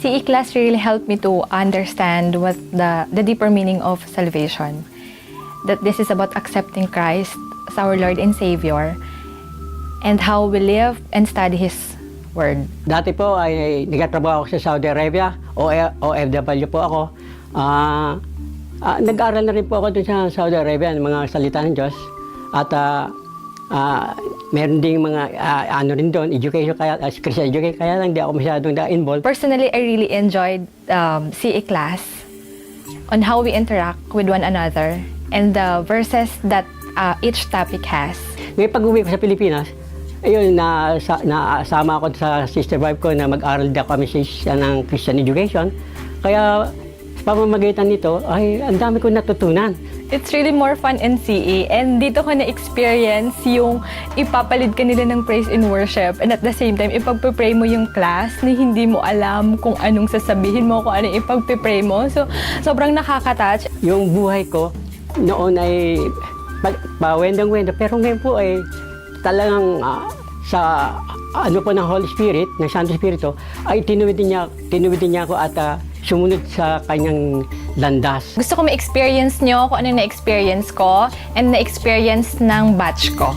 CE class really helped me to understand what the deeper meaning of salvation. That this is about accepting Christ as our Lord and Savior and how we live and study His Word. Dati po ay nagtatrabaho ako sa Saudi Arabia, OFW po ako. Nag-aaral na rin po ako dun sa Saudi Arabia ng mga salita ng Diyos. At meron ding mga ano rin doon, education, kaya Christian education, kaya lang di ako masyadong involved. Personally, I really enjoyed CE class on how we interact with one another and the verses that each topic has. Ngayon pag-uwi ko sa Pilipinas, ayun, nasama ako sa sister wife ko na mag-aral din kami ng Christian education. Kaya sa pamamagitan nito, ay ang dami ko natutunan. It's really more fun in CE, and dito ko na-experience yung ipapalid ka nila ng praise and worship, and at the same time, ipagpe-pray mo yung class na hindi mo alam kung anong sasabihin mo, kung anong ipagpe-pray mo. So, sobrang nakaka-touch. Yung buhay ko noon ay pawendang-wenda, pero ngayon po ay talagang sa ano po ng Holy Spirit, ng Santo Espiritu, ay tinuwid niya ako at sumunod sa kanyang landas. Gusto ko ma-experience nyo kung anong na-experience ko and na-experience ng batch ko.